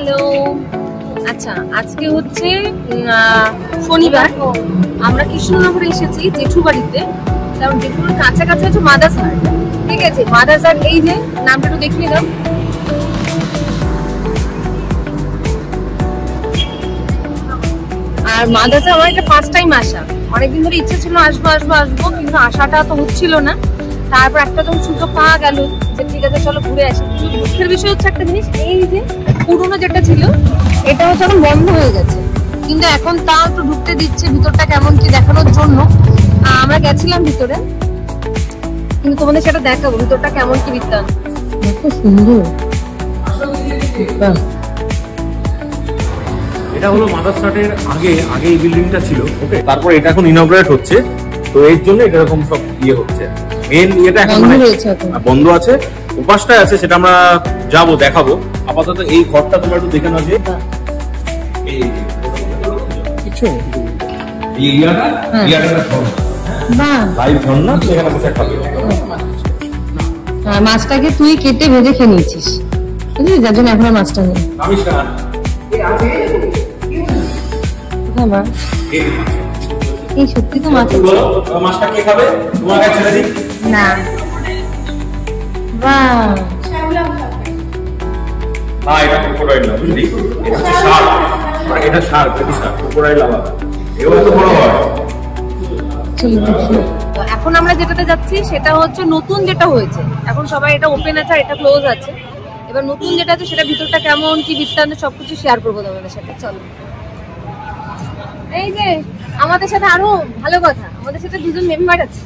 Hello. আচ্ছা, আজকে হচ্ছে শনিবার। আমরা কৃষ্ণনগরে এসেছি জেঠু বাড়িতে। কারণ জেঠুর কাছাকাছি হচ্ছে মাদারসার। ঠিক আছে, মাদারসার এই যে নামটা একটু দেখে নিলাম। আর মাদারসার আমার একটা ফার্স্ট টাইম আসা। অনেকদিন ধরে ইচ্ছে ছিল আসবো আসবো আসবো, কিন্তু আসাটা তো হচ্ছিল না। তারপর একটা যখন সুযোগ পাওয়া গেল যে ঠিক আছে চলো ঘুরে আসি। কিন্তু দুঃখের বিষয় হচ্ছে একটা জিনিস, এই যে পুরোনো যেটা ছিল এটা হচ্ছে এখন বন্ধ হয়ে গেছে। কিন্তু এখন তাও একটু ঢুকতে দিচ্ছে ভিতরটা কেমন কি দেখানোর জন্য। আমরা গেছিলাম ভিতরে, কিন্তু তোমাদের সেটা দেখাবো ভিতরটা কেমন কি বৃত্তান্ত। খুব সুন্দর। এটা হলো মাদারসাটের আগে এই বিল্ডিংটা ছিল, ওকে। তারপর এটা এখন ইনঅগ্রেট হচ্ছে, তো এর জন্য এটা এরকম সব হচ্ছে। মেন এটা এখন বন্ধ আছে, উপাসটায় আছে, সেটা আমরা যাবো দেখাবো। আপাতত এই ঘরটা তোমরা একটু দেখে নাও যে মাছটাকে তুই কেটে ভেজে খেয়ে নিয়েছিস, বুঝলি, যার জন্য এখন মাছটা নেই। এই সত্যি তো মাছ মাছটা কে খাবে? তোমার কাছে ছেড়ে দিই না। বাহ, হ্যাঁ, এটা ক্রোকোডাইল না, বুঝলি? এটা শার্ক, আর এটা শার্ক, এটা শার্ক, ক্রোকোডাইল আলাদা। এগুলো তো বড় হয়। এখন আমরা যেটাতে যাচ্ছি সেটা হচ্ছে নতুন যেটা হয়েছে। এখন সবাই এটা ওপেন আছে আর এটা ক্লোজ আছে। এবার নতুন যেটা আছে সেটা ভিতরটা কেমন কি বৃত্তান্ত সবকিছু শেয়ার করবো তোমাদের সাথে। চলো। এই যে আমাদের সাথে আরো ভালো কথা, আমাদের সাথে দুজন মেম্বার আছে।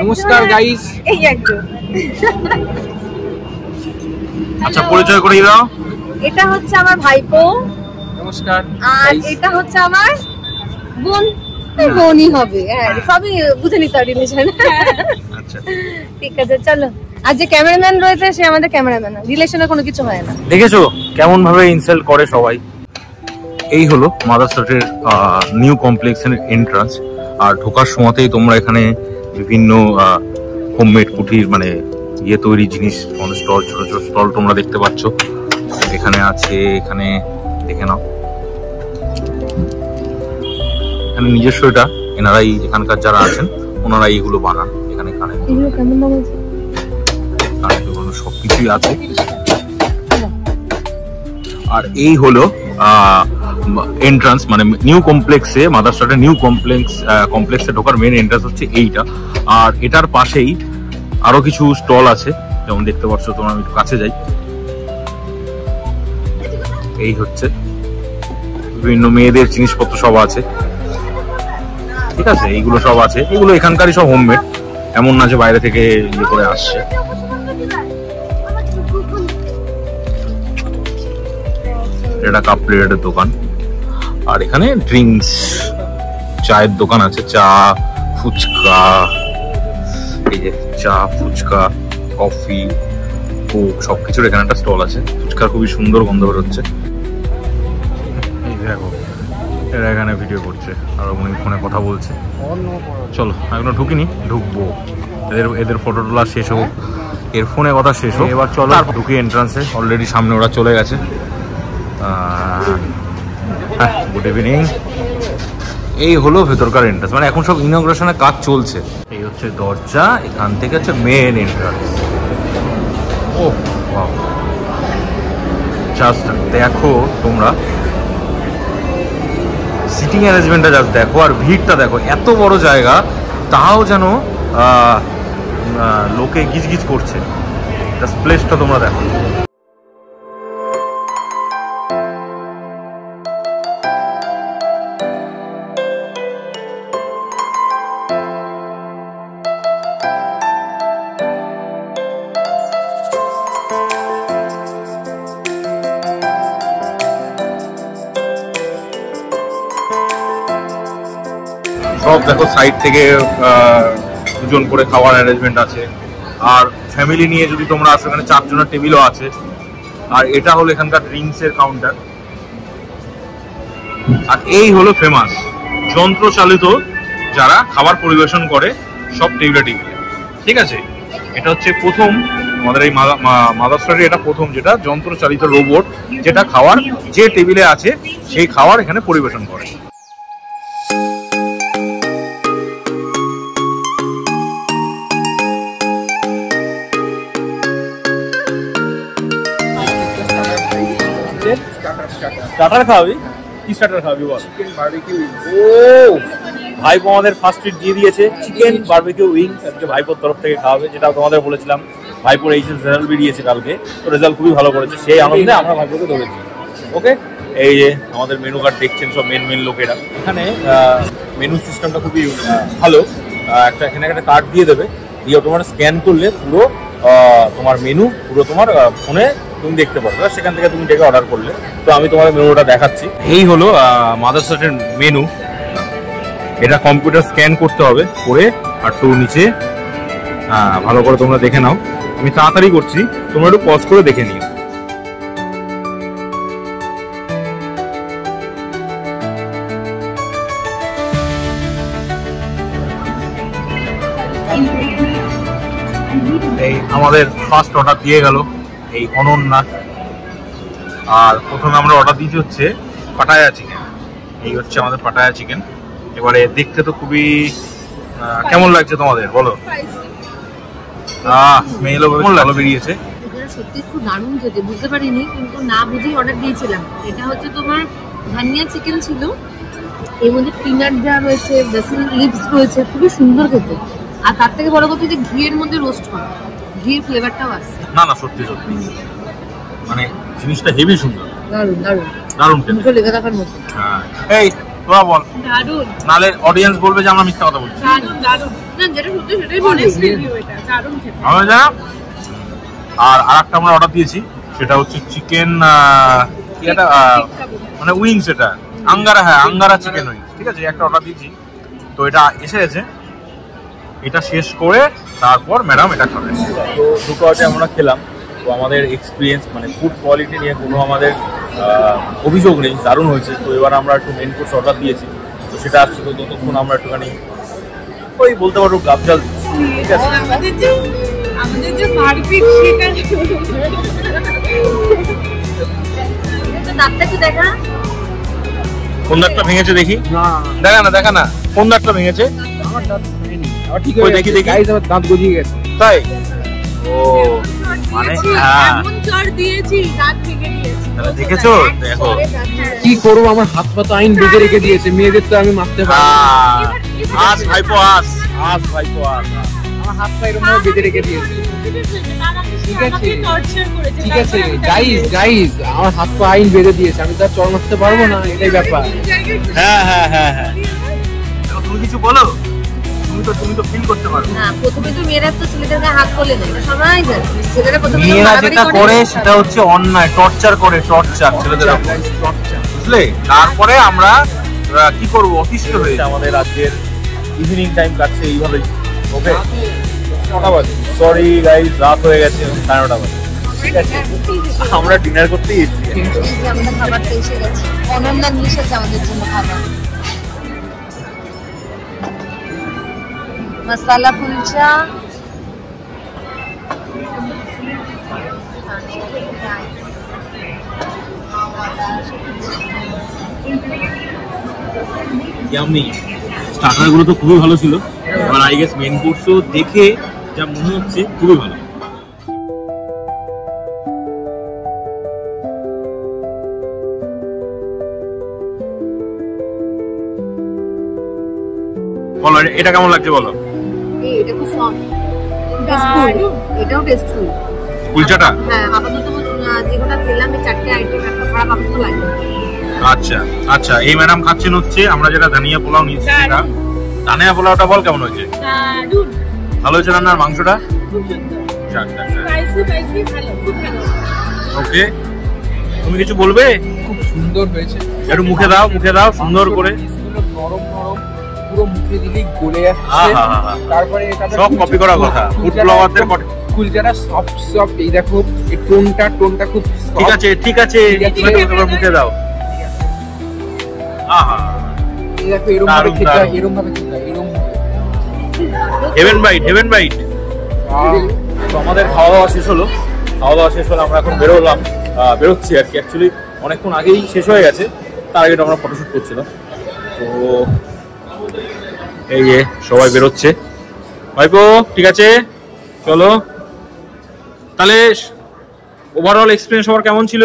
নমস্কার গাইস। এই একদম। আচ্ছা, পরিচয় করে দাও। এটা হচ্ছে আমার ভাইপো। নমস্কার। আর এটা হচ্ছে আমার বোন। বোনই হবে, হ্যাঁ, সবই বুঝে নিতে পারি। আচ্ছা, ঠিক আছে, চলো। আর যে ক্যামেরাম্যান রয়েছে সে আমাদের ক্যামেরাম্যান, রিলেশনে কোনো কিছু হয় না। দেখেছো কেমন ভাবে ইনসাল্ট করে সবাই। এই হলো মাদারসাটের নিউ কমপ্লেক্সের এন্ট্রান্স। আর ঢোকার সময়তেই তোমরা এখানে বিভিন্ন হোমমেড কুঠির মানে তৈরি জিনিস স্টল, ছোট ছোট স্টল তোমরা দেখতে পাচ্ছ। এখানে আছে, এখানে দেখে নাও, এখানে নিজস্ব এটা এনারাই এখানকার যারা আছেন ওনারাই এগুলো বানান। এখানে কানে সবকিছুই আছে। আর এই হলো এন্ট্রান্স, মানে নিউ কমপ্লেক্সে, মাদারসাটের নিউ কমপ্লেক্সে ঢোকার মেন এন্ট্রান্স হচ্ছে এইটা। আর এটার পাশেই আরো কিছু স্টল আছে, যেমন দেখতে পাচ্ছ তোমরা। আমি একটু কাছে যাই। এই হচ্ছে বিভিন্ন মেয়েদের জিনিসপত্র সব আছে, ঠিক আছে, এইগুলো সব আছে। এগুলো এখানকারই সব হোমমেড, এমন না যে বাইরে থেকে ইয়ে করে আসছে। এটা কাপ প্লেটের দোকান। আর এখানে ড্রিঙ্কস, চায়ের দোকান আছে, চা, ফুচকা, এই যে চা, ফুচকা, কফি, কোক, সবকিছুর এখানে একটা স্টল আছে। ফুচকার খুবই সুন্দর গন্ধ বেরোচ্ছে। এই দেখো, এরা এখানে ভিডিও করছে আর উনি ফোনে কথা বলছে। চলো, এখনো ঢুকিনি, ঢুকবো। এদের ফটো তোলা শেষ হোক, এর ফোনে কথা শেষ হোক, এবার চলো ঢুকি এন্ট্রান্সে। অলরেডি সামনে ওরা চলে গেছে। হ্যাঁ, গুড ইভিনিং। এই হলো ভেতরকার এন্ট্রান্স, মানে এখন সব ইনগ্রেশনের কাজ চলছে। এই হচ্ছে দরজা, এখান থেকে হচ্ছে মেন এন্ট্রান্স। ও জাস্ট দেখো তোমরা, সিটিং অ্যারেঞ্জমেন্টটা জাস্ট দেখো, আর ভিড়টা দেখো। এত বড় জায়গা, তাও যেন লোকে গিজগিজ করছে। জাস্ট প্লেসটা তোমরা দেখো। সব দেখো, সাইড থেকে দুজন করে খাওয়ার অ্যারেঞ্জমেন্ট আছে। আর ফ্যামিলি নিয়ে যদি তোমরা আসো, এখানে 4 জনের টেবিলও আছে। আর এটা হলো এখানকার ড্রিঙ্কস এর কাউন্টার। আর এই হলো ফেমাস যন্ত্র চালিত যারা খাবার পরিবেশন করে সব টেবিলে টেবিলে, ঠিক আছে। এটা হচ্ছে প্রথম আমাদের এই মাদারস্টারে এটা প্রথম যেটা যন্ত্র চালিত রোবট, যেটা খাবার যে টেবিলে আছে সেই খাবার এখানে পরিবেশন করে। স্টার্টার খাওয়াবি? কি স্টার্টার খাওয়াবি বল? Chicken barbecue wings. ও ভাইপো আমাদের ফার্স্ট ট্রিট দিয়ে দিয়েছে, চিকেন বারবিকিউ উইংস আজকে ভাইপোর তরফ থেকে খাওয়াবে, যেটা তোমাদের বলেছিলাম। ভাইপোর এইচএস রেজাল্ট বেরিয়েছে কালকে, তো রেজাল্ট খুবই ভালো করেছে, সেই আনন্দে আমরা ভাইপোকে ধরেছি। ওকে, এই যে আমাদের মেনু কার্ড দেখছেন সব মেন লোকেরা। এখানে মেনু সিস্টেমটা খুবই ভালো। এখানে একটা কার্ড দিয়ে দেবে, দিয়ে তোমার স্ক্যান করলে পুরো তোমার মেনু পুরো তোমার ফোনে তুমি দেখতে পারবে, সেখান থেকে তুমি ডেকে অর্ডার করলে। তো আমি তোমাদের মেনুটা দেখাচ্ছি। এই হলো মাদারস্টারের মেনু। এটা কম্পিউটার স্ক্যান করতে হবে, করে আর তো নিচে ভালো করে তোমরা দেখে নাও। আমি তাড়াতাড়ি করছি, তোমরা একটু পজ করে দেখে নিও। এই আমাদের ফার্স্ট অর্ডার দিয়ে গেল এই অনন্যা, আর প্রথমে আমরা অর্ডার দিয়েছি হচ্ছে পাটায়া চিকেন। এই হচ্ছে আমাদের পাটায়া চিকেন। এবারে দেখতে তো খুবই কেমন লাগছে তোমাদের বলো? স্মেলও ভালো বেরিয়েছে। সত্যি খুব দারুণ খেতে, বুঝতে পারিনি কিন্তু না বুঝেই অর্ডার দিয়েছিলাম। এটা হচ্ছে তোমার ধানিয়া চিকেন ছিল, এর মধ্যে পিনাট দেওয়া রয়েছে, বেসিল লিভস রয়েছে, খুবই সুন্দর খেতে। আর তার থেকে বড় কথা যে ঘিয়ের মধ্যে রোস্ট করা, ঘিয়ের ফ্লেভারটাও আসছে। না সত্যি মানে জিনিসটা হেভি সুন্দর, দারুণ দারুণ দারুণ খেতে, মুখে লেগে থাকার মতো। এই তোরা বল। দারুণ, নালে অডিয়েন্স বলবে যে আমরা মিথ্যা কথা বলছি। দারুণ দারুণ, না যেটা সত্যি সেটাই বলি, এটা দারুণ খেতে। আমরা যা আর আরেকটা আমরা অর্ডার দিয়েছি, সেটা হচ্ছে চিকেন এটা মানে উইংস, এটা আঙ্গারা, হ্যাঁ আঙ্গারা চিকেন উইংস। ঠিক আছে, একটা অর্ডার দিয়েছি, তো এটা এসে গেছে। এটা শেষ করে তারপর ম্যাডাম এটা খাবে। তো দুটো আগে আমরা খেলাম, তো আমাদের এক্সপিরিয়েন্স মানে ফুড কোয়ালিটি নিয়ে কোনো আমাদের অভিযোগ নেই, দারুণ হয়েছে। তো এবার আমরা একটু মেন কোর্স অর্ডার দিয়েছি, তো সেটা আসছে। তো ততক্ষণ আমরা একটুখানি ওই বলতে পারবো গাবজাল। ঠিক আছে, আমাদের যে মারপিট সেটা দাঁতটা কি দেখা, কোন দাঁতটা ভেঙেছে দেখি? দেখা না কোন দাঁতটা ভেঙেছে। আমার দাঁত ভেঙেনি, আমার ঠিক হয়ে দেখি গাইস, আমার দাঁত গজিয়ে গেছে। তাই? ও মানে এমন চড় দিয়েছি দাঁত ভেঙে দিয়েছি। তাহলে দেখেছো? দেখো কি করবো, আমার হাত পা তো আইন বেঁধে রেখে দিয়েছে, মেয়েদের তো আমি মারতে পারি। আজ ভাইপো আজ ভাইপো আমার হাত পা এরকম বেঁধে রেখে দিয়েছে। ঠিক আছে ঠিক আছে গাইস আমার হাত পা আইন বেঁধে দিয়েছে, আমি তো আর চড় মারতে পারবো না, এটাই ব্যাপার। হ্যাঁ তুমি কিছু বলো, তুমি তো ফিল করতে পারো না। প্রথমে তো মেয়েরা তো ছেলেদেরকে হাত তোলে না, সবাই জানে। ছেলেরা প্রথমে মেয়েরা যেটা করে সেটা হচ্ছে অন্যায়, টর্চার করে, টর্চার ছেলেদের উপর, বুঝলে? তারপরে আমরা কি করবো, অতিষ্ঠ হয়ে আমাদের আজকের ইভিনিং টাইম কাটছে এইভাবেই। ওকে, 9টা বাজে, সরি গাইস, রাত হয়ে গেছে, 9:30 বাজে। ঠিক আছে, আমরা ডিনার করতেই এসেছি। আমাদের খাবারটা এসে গেছে, অনন্যা নিয়ে এসেছে আমাদের জন্য খাবার। মশলা কুলচা, ইয়াম্মি। স্টার্টার গুলো তো খুবই ভালো ছিল, এবার আই গেস মেন কোর্সও দেখে যা মনে হচ্ছে খুবই ভালো। বলো এটা কেমন লাগছে বলো? এটা খুব সফট, টেস্টফুল, এটাও টেস্টফুল। কুলচাটা হ্যাঁ, আপাতত যেটা খেলাম এই 4টে আইটেম একটা খারাপ আপাতত লাগে। আচ্ছা এই ম্যাডাম খাচ্ছেন হচ্ছে আমরা যেটা ধনিয়া পোলাও নিয়েছি, সেটা ধনিয়া পোলাওটা বল কেমন হয়েছে? দারুণ ভালো হয়েছে রান্নার মাংসটা? খুব সুন্দর, স্পাইসি ভালো, খুব ভালো। ওকে, তুমি কিছু বলবে? খুব সুন্দর হয়েছে, একটু মুখে দাও সুন্দর করে। নরম পুরো মুখে দিলেই গলে যাচ্ছে। তারপরে এটা সব কপি করা কথা, ফুড ব্লগারদের কুলচাটা সফট, এই দেখো এই টোনটা খুব ঠিক আছে এবার মুখে দাও। এই দেখো এরকম ভাবে খেতে হয়, এরকম হেভেন বাইট। তো আমাদের খাওয়া দাওয়া শেষ হলো, আমরা এখন বেরোচ্ছি আর কি। অ্যাকচুয়ালি অনেকক্ষণ আগেই শেষ হয়ে গেছে, তার আগে আমরা ফটোশ্যুট করছিলাম। তো এই যে সবাই বেরোচ্ছে। ভাইপো ঠিক আছে, চলো তাহলে। ওভারঅল এক্সপিরিয়েন্স সবার কেমন ছিল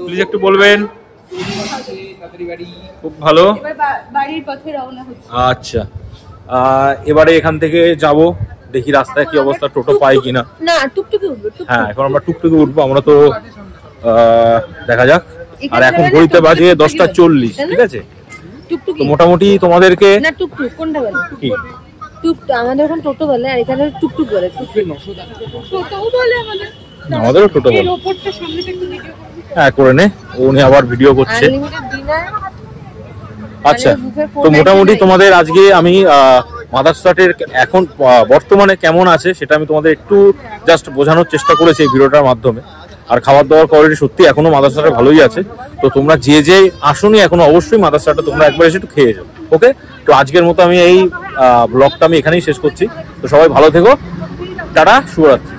প্লিজ একটু বলবেন। খুব ভালো। আচ্ছা, এবারে এখান থেকে যাব, দেখি রাস্তায় কি অবস্থা, টোটো পাই কিনা। না টুকটুকি উঠবো। হ্যাঁ, এখন আমরা টুকটুকি উঠবো। আমরা তো দেখা যাক। আর এখন ঘড়িতে বাজে 10:40, ঠিক আছে? তো মোটামুটি তোমাদেরকে না টুকটুক কোনটা বলে? কি টুকটুক আমাদের এখন টোটো বলে, আর এখানে টুকটুক বলে। টোটোও বলে আমাদের। আমাদেরও টোটো বলে। হ্যাঁ করে নে, উনি আবার ভিডিও করছে। আচ্ছা, তো মোটামুটি তোমাদের আজকে আমি মাদারসাটের এখন বর্তমানে কেমন আছে সেটা আমি তোমাদের একটু জাস্ট বোঝানোর চেষ্টা করেছি এই ভিডিওটার মাধ্যমে। আর খাবার দাবার কোয়ালিটি সত্যি এখনো মাদারসাটে ভালোই আছে। তো তোমরা যে আসোনি এখনো, অবশ্যই মাদারসাটে তোমরা একবার এসে একটু খেয়ে যাও। ওকে, তো আজকের মতো আমি এই ব্লগটা আমি এখানেই শেষ করছি। তো সবাই ভালো থেকো, টাটা, শুভরাত্রি।